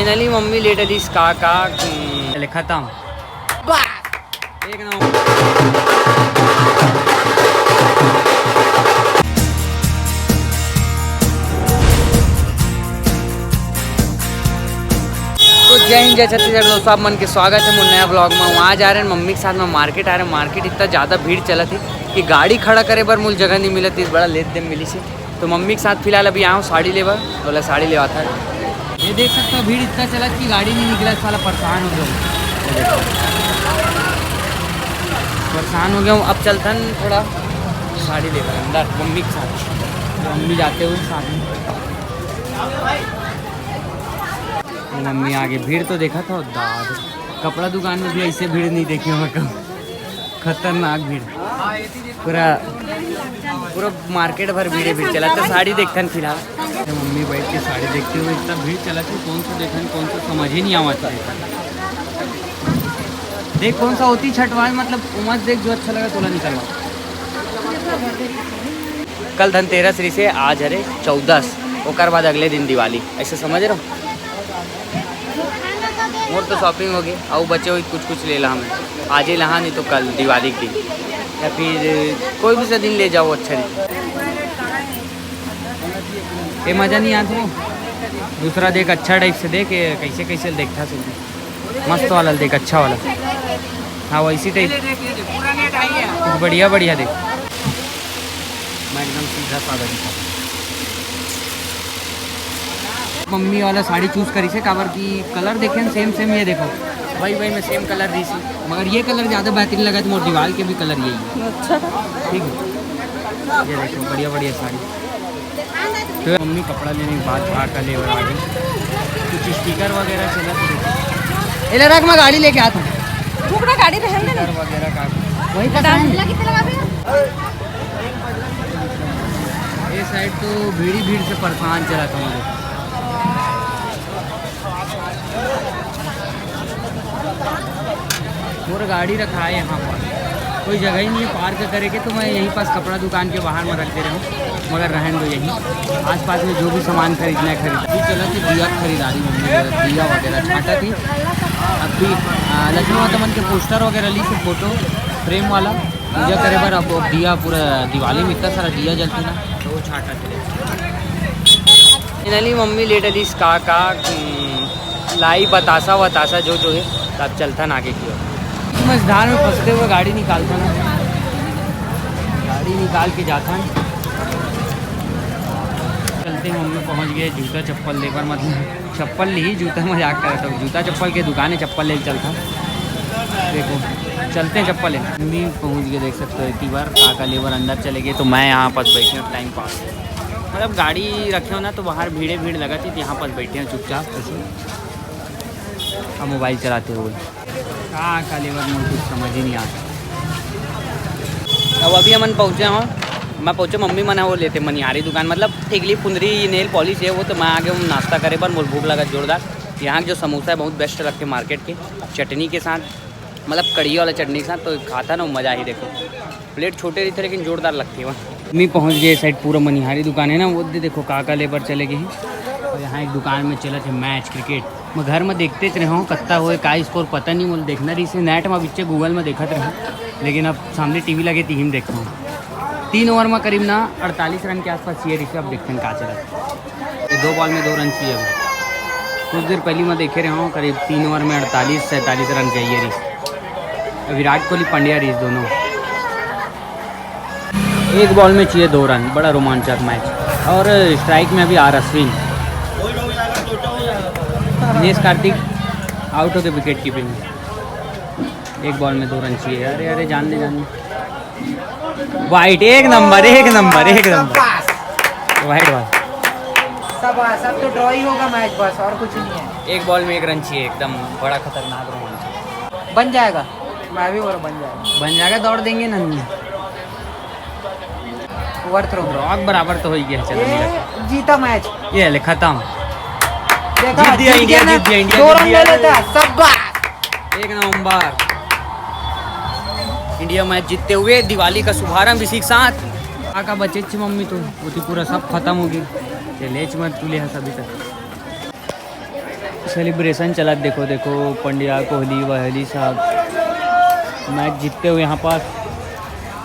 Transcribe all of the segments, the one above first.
Finally mummy let this काका खत्म एक नंबर। तो जय हिंद जय छत्तीसगढ़ दोस्तों, आप मन के स्वागत है मोर नया ब्लॉग में। वहाँ जा रहे हैं मम्मी के साथ में मार्केट आ रहे हैं। मार्केट इतना ज़्यादा भीड़ चला थी कि गाड़ी खड़ा करे पर मुझे जगह नहीं मिली थी, बड़ा लेट देम मिली से। तो मम्मी के साथ फिलहाल अभी आऊँ साड़ी लेवा, बोला साड़ी लेवा था। ये देख सकते हो भीड़ इतना चला कि गाड़ी नहीं निकला, साला परेशान हो गया परेशान हो गया हूँ। अब चलता न थोड़ा साड़ी लेकर अंदर मम्मी के साथ, तो मम्मी जाते हुए साथ में। मम्मी आगे भीड़ तो देखा था दाद, कपड़ा दुकान में भी ऐसे भीड़ नहीं देखी मैं कब, खतरनाक भीड़। पूरा मार्केट भर भीड़ चला था। साड़ी देखता फिलहाल तो मम्मी बैठ के साड़ी देखते हुए इतना भीड़ चला कि कौन सा देखा कौन सा समझ ही नहीं आवा था। देख कौन सा होती छठवार, मतलब उमस देख जो अच्छा लगा तोला निकलवा। कल धनतेरस से आज हरे 14 और बाद अगले दिन दिवाली, ऐसे समझ रहे हो। और तो शॉपिंग हो गई और बचे हुए कुछ ले ला हमें, आज ही लहा नहीं तो कल दिवाली की, या फिर कोई भी सा दिन ले जाओ अच्छा नहीं। ये मज़ा नहीं आता वो दूसरा देख, अच्छा टाइप से देख कैसे कैसे देखता सब मस्त वाला देख, अच्छा वाला। हाँ वैसी टाइप कुछ बढ़िया बढ़िया देख। मैं एकदम सीधा साधा दिखा। मम्मी वाला साड़ी चूज़ करी से काबर की कलर देखें सेम ये देखो भाई मैं सेम कलर दी सी, मगर ये कलर ज़्यादा बेहतरीन लगा तो मोर दीवार के भी कलर यही है। अच्छा ठीक है, ये देखो बढ़िया बढ़िया साड़ी। तो मम्मी कपड़ा लेने के बाद का लेवर आ गई, कुछ स्टिकर वगैरह चला इधर रख, मैं गाड़ी लेके आता हूँ। गाड़ी वगैरह का वही ये साइड तो भीड़ से परेशान चला था मुझे। और गाड़ी रखा है यहाँ पर, कोई जगह ही नहीं है पार्क करेंगे, तो मैं यहीं पास कपड़ा दुकान के बाहर में रखते रहूँ, मगर रहने दो यहीं आसपास में जो भी सामान खरीदना है खरीद। अभी चला कि दिया खरीदारी मम्मी दिया वगैरह छाटा थी। अभी लक्ष्मी माता मन के पोस्टर वगैरह ली थी, फोटो फ्रेम वाला पूजा करे पर। अब दिया पूरा दिवाली में इतना सारा दिया जलती ना, तो वो छाटा थे। फाइनली मम्मी लेट दिस काका लाई बतासा जो है, तब चलता ना आगे की ओर। मझधार में फंसते हुए गाड़ी निकालता ना, गाड़ी निकाल के जाता है। चलते मम्मी पहुंच गए जूता चप्पल लेकर, मतलब चप्पल ली जूता मजाक कर रहा था, जूता चप्पल के दुकान है चप्पल ले चलता। देखो चलते हैं चप्पल है। मम्मी पहुंच गए देख सकते हो, इतनी बार काका लेवर अंदर चले गए तो मैं यहाँ पास बैठे हूँ टाइम पास। मतलब गाड़ी रखे हो ना तो बाहर भीड़ लगा थी, यहाँ पास बैठे हैं चुपचाप ऐसे अब मोबाइल चलाते हुए। का लेवर में कुछ समझ ही नहीं आता। अब अभी हम पहुँचे हैं, मैं पहुँचे मम्मी मना वो लेते मनिहारी दुकान, मतलब टिकली पुंदरी नेल पॉलिश है वो। तो मैं आगे हूँ नाश्ता करे पर मुझे भूख लगा जोरदार। यहाँ के जो समोसा है बहुत बेस्ट लगते हैं मार्केट के, चटनी के साथ, मतलब कड़ी वाला चटनी के साथ, तो खाता ना मज़ा ही। देखो प्लेट छोटे रहते लेकिन जोरदार लगती है वहाँ। मम्मी पहुँच गए साइड, पूरा मनिहारी दुकान है ना वो, देखो काका लेबर चले गए हैं। और यहाँ एक दुकान में चला थे मैच क्रिकेट, मैं घर में देखते रहे हूँ कत्ता हुए का स्कोर पता नहीं मुझे देखना रही से नेट में बिच्चे गूगल में देखते रहे, लेकिन अब सामने टीवी लगे थी हम देखता हूँ। 3 ओवर में करीब ना 48 रन के आसपास चाहिए रही, अब देखते हैं कहाँ चला। ये 2 बॉल में 2 रन चाहिए। अभी कुछ देर पहले मैं देखे रहा हूँ करीब 3 ओवर में 48-47 रन चाहिए रही। विराट कोहली पंड्या रही दोनों, 1 बॉल में चाहिए 2 रन। बड़ा रोमांचक मैच। और स्ट्राइक में अभी R Ashwin, Dinesh Karthik out of the wicket keeping, 1 ball में 2 रन चाहिए। अरे जान दे वाइट, एक नंबर वाइट बॉल। सब तो ड्रॉ ही होगा मैच, बस और कुछ नहीं है। 1 बॉल में 1 रन चाहिए, एकदम बड़ा खतरनाक रोमांच। बन जाएगा, मैं भी बन जाएगा दौड़ देंगे नन्ही। ओवर थ्रो रॉक बराबर तो हो ही गया। चलो जीता मैच, ये खत्म। जीत दिया इंडिया, 2 रन ले लेता है सब। 1 नवंबर इंडिया मैच जीतते हुए दिवाली का शुभारंभ इसी के साथ। काका बचे मम्मी तो पूरा सब खत्म हो गई। लेच मत तुले हस अभी तक सेलिब्रेशन चला, देखो देखो पंड्या कोहली वहली साहब मैच जीतते हुए यहाँ पास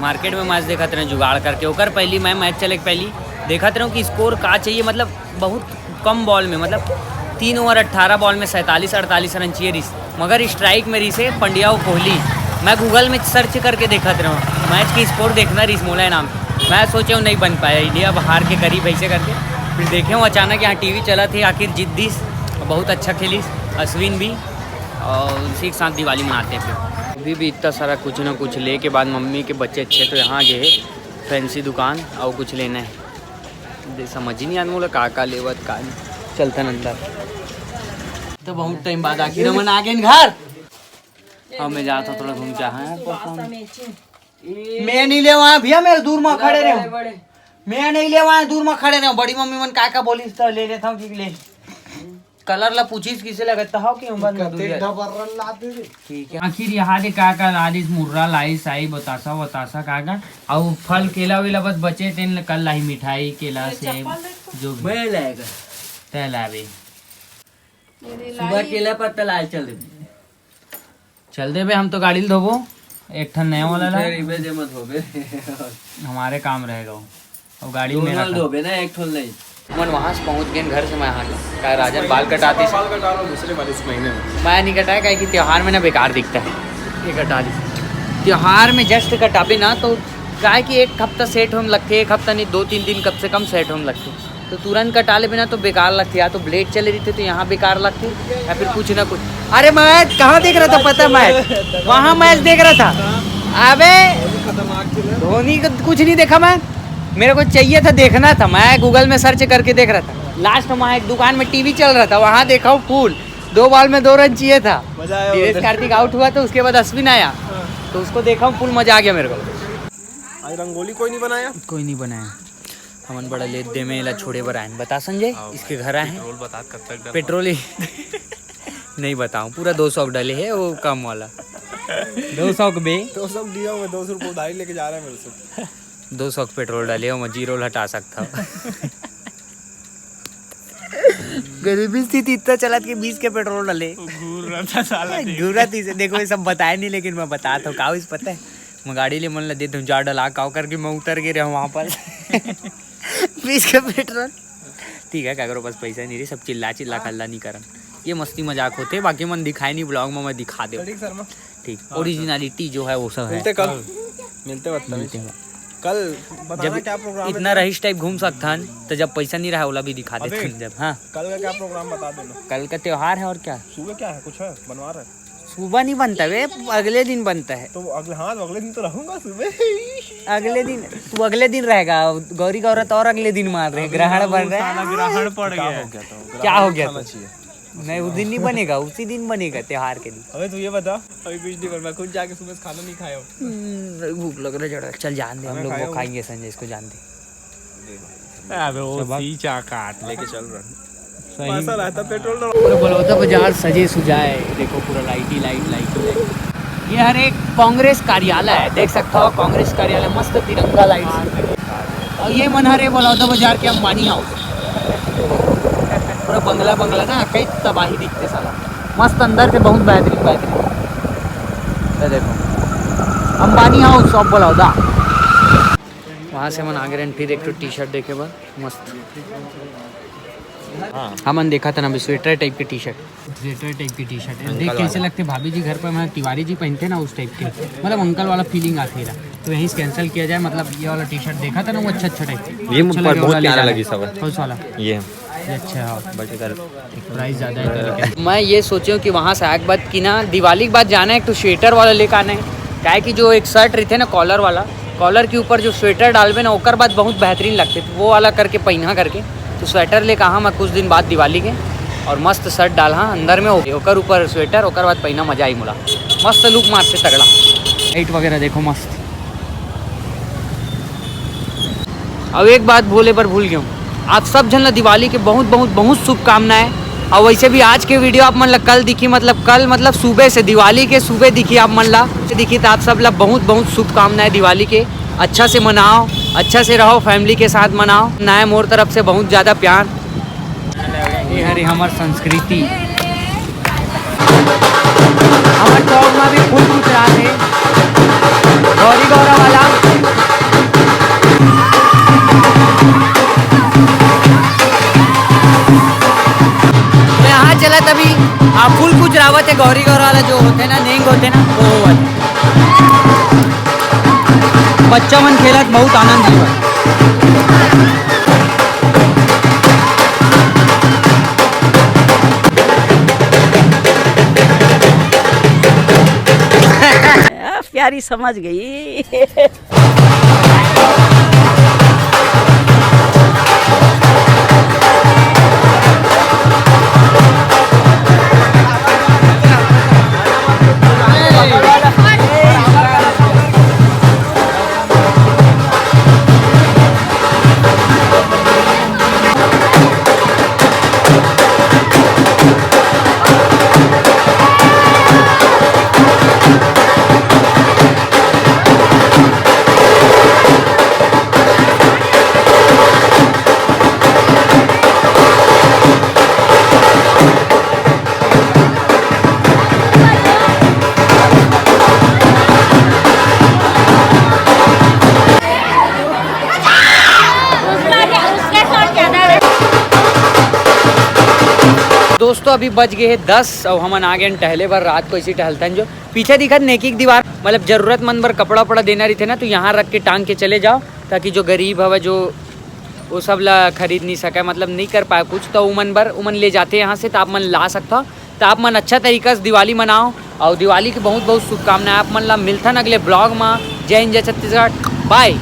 मार्केट में मैच देखा रहे जुगाड़ करके ओकर पहली मैं मैच चले पहली देखा रहा हूँ कि स्कोर का चाहिए, मतलब बहुत कम बॉल में, मतलब 3 ओवर 18 बॉल में 47-48 रन चाहिए रिस, मगर स्ट्राइक में रिसे पंड्या और कोहली। मैं गूगल में सर्च करके देखा रहा हूँ मैच की स्कोर देखना रिस मोला नाम, मैं सोचा नहीं बन पाया, इंडिया बाहर के करीब ऐसे करके फिर देखे हूँ अचानक यहाँ टीवी चला थे, आखिर जीत दिस, बहुत अच्छा खेली अश्विन भी, और इसी के साथ दिवाली मनाते हैं। फिर अभी भी इतना सारा कुछ ना कुछ ले के बाद मम्मी के बच्चे अच्छे तो यहाँ गए फैंसी दुकान और कुछ लेना है, समझ ही नहीं आने बोला का लेवत का चलता अंदर, तो बहुत टाइम बाद आखिर मन आ गए घर। अब मैं जाता थोड़ा घूम चाह मैं नहीं ले वहाँ भैया, मेरे दूर में खड़े रहे, मैं नहीं ले वहाँ दूर में खड़े रहे, बड़ी मम्मी मन का बोली तो ले लेता हूँ, ले कलर ला पूछीस किसे लगता हो कि ठीक है। आखिर यहाँ दे का लालिस मुर्रा लाई साई बतासा बतासा का और फल केला वेला बस बचे तेन कल लाई मिठाई केला सेब जो भी मैं लाएगा तय लावे सुबह केला पर तलाल चल दे बे, हम तो गाड़ी धोबो एक ठन नया वाला ला मत होबे हमारे काम रहेगा और गाड़ी में धोबे ना एक ठन नहीं। मन वहाँ से पहुँच गए घर से, मैं यहाँ क्या राजन बाल कटाती बाल कटा रहा हूँ दूसरे वाले इस महीने में, मैं नहीं कटाया क्या कि त्योहार में ना बेकार दिखता है, ये कटा दी त्योहार में जस्ट कटाबे ना तो क्या कि एक हफ्ता सेट होने लगते, एक हफ्ता नहीं 2-3 दिन कम से कम सेट होने लगते, तो तुरंत कटा ले बिना तो बेकार लगती, या तो ब्लेड चले रही थी तो यहाँ बेकार लगती या फिर कुछ ना कुछ। अरे मैच कहाँ देख रहा था पता, मैच वहाँ मैच देख रहा था, अबे धोनी का कुछ नहीं देखा मैं, मेरे को चाहिए था देखना था, मैं गूगल में सर्च करके देख रहा था, लास्ट में वहाँ एक दुकान में टीवी चल रहा था वहाँ देखा हूँ फुल, 2 बॉल में 2 रन चाहिए था, दिनेश कार्तिक आउट हुआ तो उसके बाद अश्विन आया तो उसको देखा हूँ फुल मजा आ गया मेरे को। आज रंगोली कोई नहीं बनाया, कोई नहीं बनाया, हमन बड़ा लेट दे में ला छोड़े बर आए, बता संजय इसके घर आए पेट्रोल बता कब तक पेट्रोल ही नहीं बताऊँ, पूरा 200 डाले है वो कम वाला 200 बे 200 दिया, मैं 200 रुपये उधारी लेके जा रहा है मेरे से, 200 पेट्रोल डाले हो, मैं जीरो हटा सकता हूँ गरीबी स्थिति इतना चला कि 20 के पेट्रोल डाले घूरा थी से देखो ये सब बताया नहीं, लेकिन मैं बताता हूँ काउ इस पता है, मैं गाड़ी ले मन ला देता हूँ 4 डला काउ करके मैं उतर गए रहा वहाँ पर 20 का पेट्रोल ठीक है, क्या करो बस पैसा नहीं रही, सब चिल्ला खल्ला नहीं करन, ये मस्ती मजाक होते, बाकी मन दिखाई नहीं ब्लॉग में मैं दिखा दे ठीक, ओरिजिनलिटी जो है वो सब है। मिलते कल जब क्या प्रोग्राम इतना रहीश टाइप घूम सकता है तो जब पैसा नहीं रहा ओला भी दिखा देते हैं जब। हाँ कल का क्या प्रोग्राम बता देना, कल का त्योहार है और क्या, सुबह क्या है कुछ है बनवा रहे, सुबह नहीं बनता वे अगले दिन बनता है, तो अगले हाँ अगले दिन तो रहूंगा सुबह अगले दिन तू अगले दिन रहेगा, गौरी का औरत और अगले दिन मार रहे, ग्रहण बन रहा है, ग्रहण पड़ गया, क्या हो गया नहीं उस दिन नहीं बनेगा, उसी दिन बनेगा त्योहार के दिन। अबे तू ये बता, अभी कुछ नहीं कर, मैं खुद जाके सुबह खाना नहीं खाया हूँ, भूख लग रहा है जरा, चल जान दे हम लोग वो खाएंगे संजय, इसको जान दे अबे वो सीचा काट लेके चल रहा है, ऐसा रहता पेट्रोल बलौदा बाजार सजे सुजाए, देखो पूरा लाइट ही लाइट, ये हर एक कांग्रेस कार्यालय है, देख सकता हो कांग्रेस कार्यालय मस्त तिरंगा लाइट, और ये मन हर बलौदा बाजार के अंबानी हाउस, पूरा बंगला ना कई तबाही दिखते साला, मस्त अंदर से बहुत बेहतरीन तो देखो अंबानी हाउस ऑफ बलौदा, वहाँ से मन आगे फिर एक तो टी शर्ट देखे बस मस्त, हमन देखा था ना स्वेटर टाइप की टी शर्ट देख कैसे लगते भाभी जी घर पर, मैं तिवारी जी पहनते ना उस टाइप के, मतलब अंकल वाला फीलिंग आती है, तो यहीं से कैंसिल किया जाए, मतलब ये वाला टी शर्ट देखा था ना वो अच्छा टाइप, ये बहुत प्यारा लगी सब, कौन वाला ये अच्छा प्राइस ज़्यादा है। मैं ये सोचूं कि वहाँ से आग बाद की ना दिवाली के बाद जाना है, एक तो स्वेटर वाला लेकर आना है, क्या है कि जो एक शर्ट रहते ना कॉलर वाला, कॉलर के ऊपर जो स्वेटर डालवे ना ओकर बाद बहुत बेहतरीन लगते, तो वो वाला करके पहना करके, तो स्वेटर ले कहा मैं कुछ दिन बाद दिवाली के, और मस्त शर्ट डाला अंदर में ओकर ऊपर स्वेटर, ओकर बाद पहना मजा आई मुला, मस्त लुक मारते तगड़ा, लाइट वगैरह देखो मस्त। अब एक बात बोले पर भूल गया हूँ, आप सब जन दिवाली के बहुत बहुत बहुत शुभकामनाएं, और वैसे भी आज के वीडियो आप मन ला कल दिखी, मतलब सुबह से दिवाली के सुबह दिखी आप मन ला दिखी, तो आप सब ला बहुत बहुत शुभकामनाएं दिवाली के, अच्छा से मनाओ, अच्छा से रहो, फैमिली के साथ मनाओ, नए मोर तरफ से बहुत ज़्यादा प्यार, ये हरे हमार संस्कृति यहाँ से गौरी गौरा वाला। तो यहाँ चला तभी फुल कुछ रावत है, गौरी गौरा वाला जो होते हैं ना, नेंग होते हैं ना, वो वाले बच्चा मन खेलत बहुत आनंद लिया। प्यारी समझ गई। दोस्तों अभी बज गए हैं 10 और हम आ गए टहले बार रात को इसी टहलता जो पीछे दिखा नेकी की दीवार, मतलब जरूरतमंद बार कपड़ा वपड़ा देना रही थे ना, तो यहाँ रख के टांग के चले जाओ, ताकि जो गरीब हवा जो वो सब ला खरीद नहीं सके, मतलब नहीं कर पाए कुछ, तो उमन ले जाते हैं यहाँ से, तो आप मन ला सकता हो। तो आप मन अच्छा तरीका से दिवाली मनाओ और दिवाली की बहुत बहुत शुभकामनाएं। आप मन ला मिलता अगले ब्लॉग में। जय हिंद, जय छत्तीसगढ़, बाय।